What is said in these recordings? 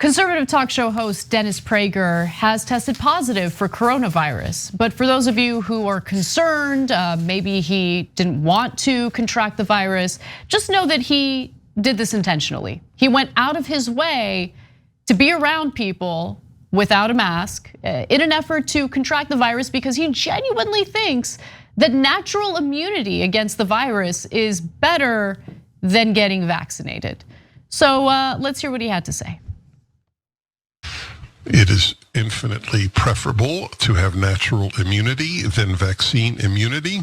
Conservative talk show host Dennis Prager has tested positive for coronavirus. But for those of you who are concerned, maybe he didn't want to contract the virus, just know that he did this intentionally. He went out of his way to be around people without a mask in an effort to contract the virus because he genuinely thinks that natural immunity against the virus is better than getting vaccinated. So let's hear what he had to say. It is infinitely preferable to have natural immunity than vaccine immunity.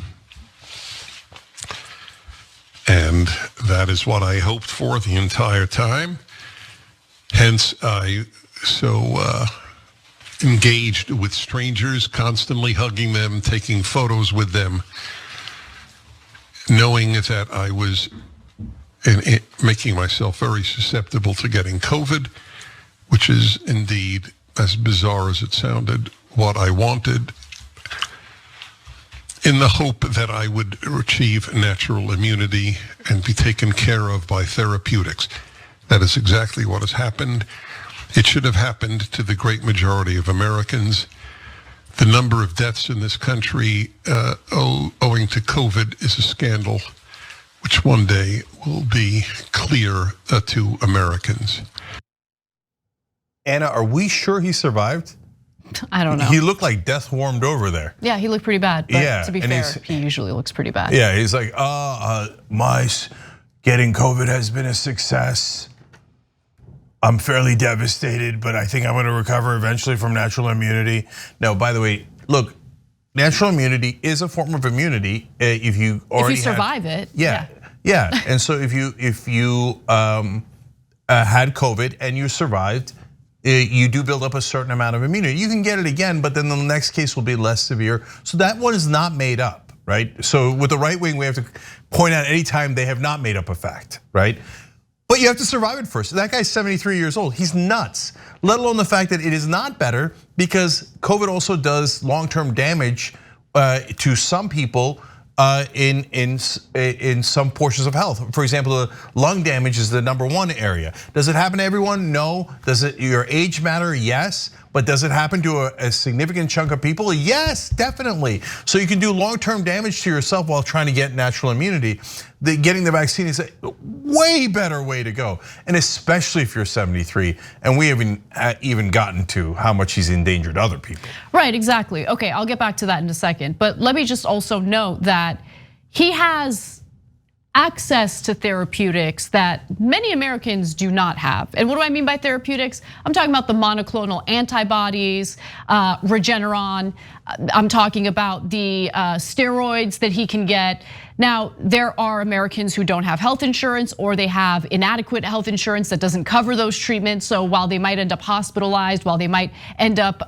And that is what I hoped for the entire time. Hence, I so engaged with strangers, constantly hugging them, taking photos with them, knowing that I was making myself very susceptible to getting COVID, which is indeed, as bizarre as it sounded, what I wanted, in the hope that I would achieve natural immunity and be taken care of by therapeutics. That is exactly what has happened. It should have happened to the great majority of Americans. The number of deaths in this country owing to COVID is a scandal, which one day will be clear to Americans. Anna, are we sure he survived? I don't know. He looked like death warmed over there. Yeah, he looked pretty bad. But yeah, to be fair, he usually looks pretty bad. Yeah, he's like, my getting COVID has been a success. I'm fairly devastated, but I think I'm gonna recover eventually from natural immunity. No, by the way, look, natural immunity is a form of immunity if you already survive it. Yeah. And so if you had COVID and you survived, you do build up a certain amount of immunity. You can get it again, but then the next case will be less severe. So that one is not made up, right? So with the right wing, we have to point out anytime they have not made up a fact, right? But you have to survive it first. That guy's 73 years old, he's nuts. Let alone the fact that it is not better because COVID also does long-term damage to some people in some portions of health. For example, the lung damage is the #1 area. Does it happen to everyone? No. Does your age matter? Yes. But does it happen to a significant chunk of people? Yes, definitely. So you can do long-term damage to yourself while trying to get natural immunity. Getting the vaccine is a way better way to go, and especially if you're 73. And we haven't even gotten to how much he's endangered other people. Right, exactly. Okay, I'll get back to that in a second. But let me just also note that he has access to therapeutics that many Americans do not have. And what do I mean by therapeutics? I'm talking about the monoclonal antibodies, Regeneron. I'm talking about the steroids that he can get. Now, there are Americans who don't have health insurance or they have inadequate health insurance that doesn't cover those treatments. So while they might end up hospitalized, while they might end up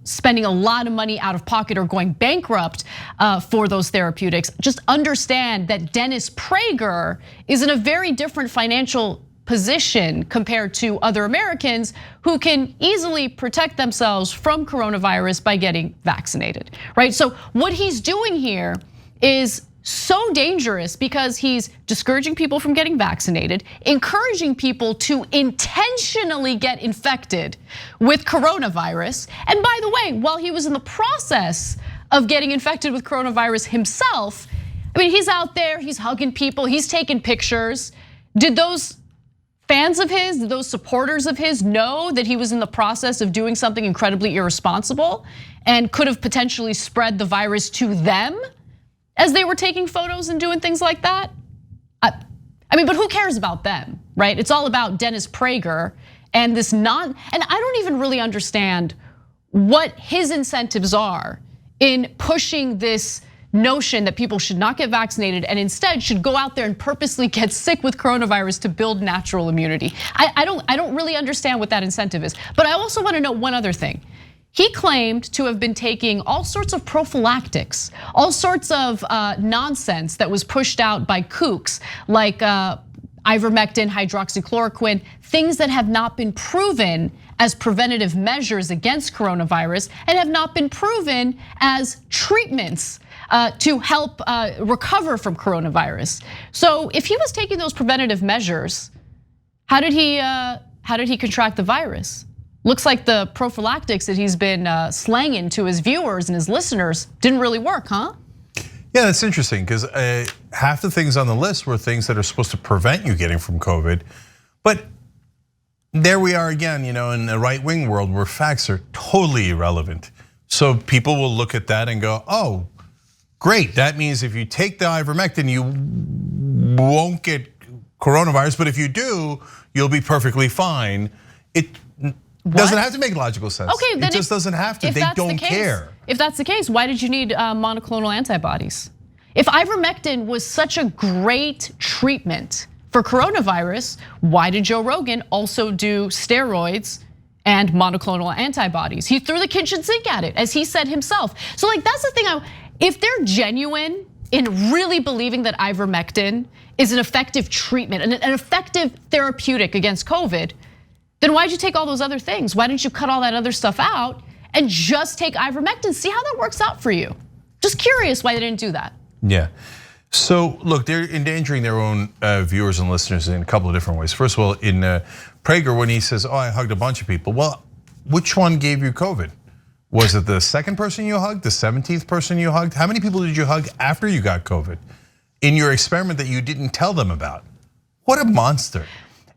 spending a lot of money out of pocket or going bankrupt for those therapeutics, just understand that Dennis Prager is in a very different financial position compared to other Americans who can easily protect themselves from coronavirus by getting vaccinated, right? So what he's doing here is so dangerous because he's discouraging people from getting vaccinated, encouraging people to intentionally get infected with coronavirus. And by the way, while he was in the process of getting infected with coronavirus himself, I mean, he's out there, he's hugging people, he's taking pictures. Did those fans of his, did those supporters of his know that he was in the process of doing something incredibly irresponsible and could have potentially spread the virus to them as they were taking photos and doing things like that? I mean, but who cares about them, right? It's all about Dennis Prager and this and I don't even really understand what his incentives are in pushing this notion that people should not get vaccinated and instead should go out there and purposely get sick with coronavirus to build natural immunity. I don't really understand what that incentive is. But I also want to know one other thing. He claimed to have been taking all sorts of prophylactics, all sorts of nonsense that was pushed out by kooks like ivermectin, hydroxychloroquine, things that have not been proven as preventative measures against coronavirus and have not been proven as treatments to help recover from coronavirus. So if he was taking those preventative measures, how did he how did he contract the virus? Looks like the prophylactics that he's been slanging to his viewers and his listeners didn't really work, huh? Yeah, that's interesting because half the things on the list were things that are supposed to prevent you getting from COVID. But there we are again, in the right-wing world where facts are totally irrelevant. So people will look at that and go, oh, great. That means if you take the ivermectin, you won't get coronavirus. But if you do, you'll be perfectly fine. It doesn't have to make logical sense. Okay, then it just doesn't have to. They don't care. If that's the case, why did you need monoclonal antibodies? If ivermectin was such a great treatment for coronavirus, why did Joe Rogan also do steroids and monoclonal antibodies? He threw the kitchen sink at it, as he said himself. So that's the thing, if they're genuine in really believing that ivermectin is an effective treatment, an effective therapeutic against COVID, then why'd you take all those other things? Why didn't you cut all that other stuff out and just take ivermectin? See how that works out for you. Just curious why they didn't do that. Yeah. So look, they're endangering their own viewers and listeners in a couple of different ways. First of all, in Prager, when he says, I hugged a bunch of people. Well, which one gave you COVID? Was it the second person you hugged, the 17th person you hugged? How many people did you hug after you got COVID in your experiment that you didn't tell them about? What a monster.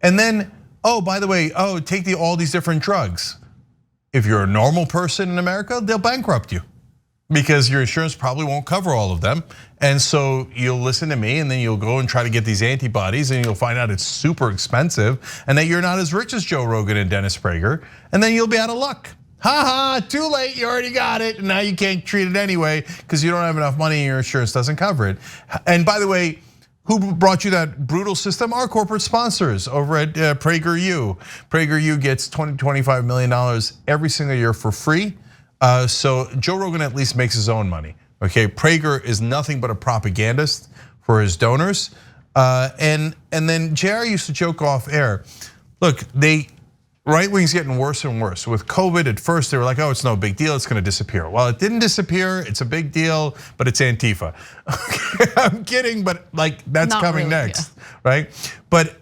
And then, by the way, take all these different drugs. If you're a normal person in America, they'll bankrupt you because your insurance probably won't cover all of them. And so you'll listen to me and then you'll go and try to get these antibodies and you'll find out it's super expensive and that you're not as rich as Joe Rogan and Dennis Prager, and then you'll be out of luck. Too late, you already got it, and now you can't treat it anyway because you don't have enough money and your insurance doesn't cover it. And by the way, who brought you that brutal system? Our corporate sponsors over at PragerU. PragerU gets $20-25 million every single year for free. So Joe Rogan at least makes his own money. Okay, Prager is nothing but a propagandist for his donors. And then JR used to joke off air. Look, right wing's getting worse and worse. With COVID, at first they were like, it's no big deal, it's gonna disappear. Well, it didn't disappear, it's a big deal, but it's Antifa. I'm kidding, but that's Not coming really, next, right? But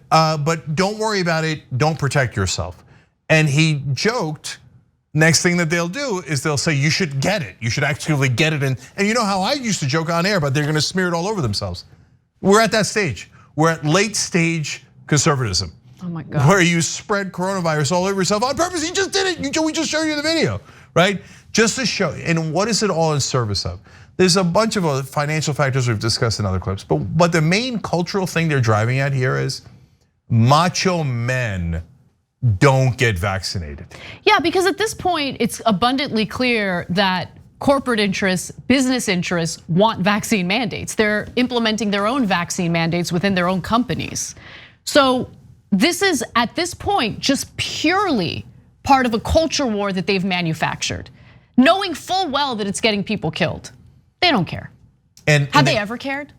don't worry about it, don't protect yourself. And he joked, next thing that they'll do is they'll say, you should get it. You should actually get it. And you know how I used to joke on air, but they're gonna smear it all over themselves. We're at that stage. We're at late stage conservatism. Oh my God. Where you spread coronavirus all over yourself on purpose. You just did it. We just showed you the video, right? Just to show. And what is it all in service of? There's a bunch of other financial factors we've discussed in other clips, but the main cultural thing they're driving at here is macho men don't get vaccinated. Yeah, because at this point, it's abundantly clear that corporate interests, business interests want vaccine mandates. They're implementing their own vaccine mandates within their own companies. So this is, at this point, just purely part of a culture war that they've manufactured, knowing full well that it's getting people killed. They don't care. Have they ever cared?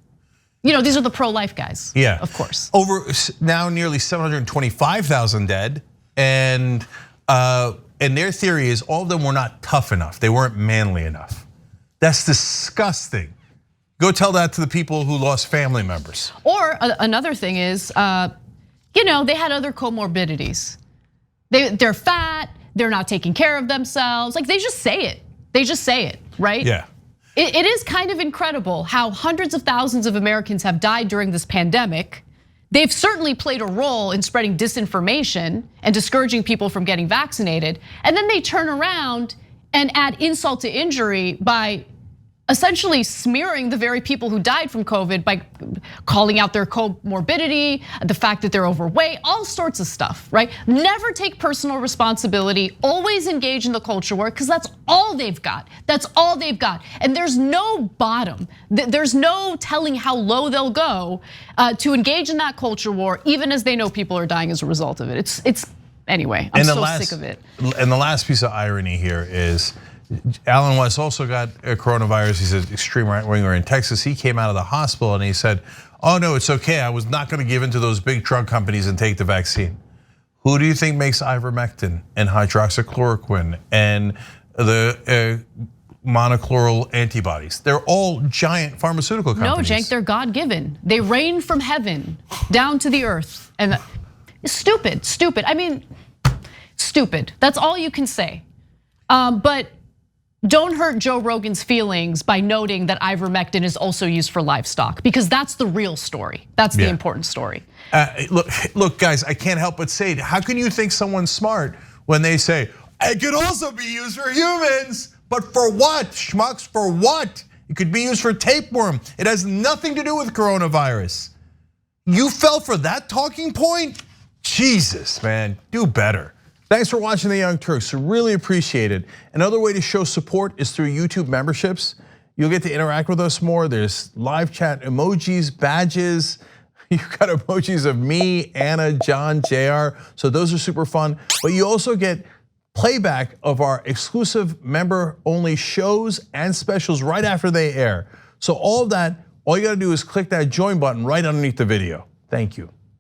These are the pro-life guys. Yeah, of course. Over now nearly 725,000 dead, and their theory is all of them were not tough enough. They weren't manly enough. That's disgusting. Go tell that to the people who lost family members. Or another thing is, they had other comorbidities. They're fat, they're not taking care of themselves. They just say it. They just say it, right? Yeah. It is kind of incredible how hundreds of thousands of Americans have died during this pandemic. They've certainly played a role in spreading disinformation and discouraging people from getting vaccinated. And then they turn around and add insult to injury by essentially smearing the very people who died from COVID by calling out their comorbidity, the fact that they're overweight, all sorts of stuff, right? Never take personal responsibility, always engage in the culture war, because that's all they've got. That's all they've got. And there's no bottom. There's no telling how low they'll go to engage in that culture war, even as they know people are dying as a result of it. It's anyway, I'm so sick of it. And the last piece of irony here is, Alan West also got coronavirus. He's an extreme right winger in Texas. He came out of the hospital and he said, no, it's okay. I was not gonna give in to those big drug companies and take the vaccine. Who do you think makes ivermectin and hydroxychloroquine and the monoclonal antibodies? They're all giant pharmaceutical companies. No, Cenk, they're God-given. They rain from heaven down to the earth. And stupid. I mean, stupid. That's all you can say. But don't hurt Joe Rogan's feelings by noting that ivermectin is also used for livestock, because that's the real story. That's the important story. Look, guys, I can't help but say, how can you think someone's smart when they say, it could also be used for humans? But for what, schmucks, for what? It could be used for tapeworm. It has nothing to do with coronavirus. You fell for that talking point? Jesus, man, do better. Thanks for watching The Young Turks, really appreciate it. Another way to show support is through YouTube memberships. You'll get to interact with us more. There's live chat emojis, badges. You've got emojis of me, Anna, John, JR, so those are super fun. But you also get playback of our exclusive member-only shows and specials right after they air. So all of that, all you gotta do is click that join button right underneath the video. Thank you.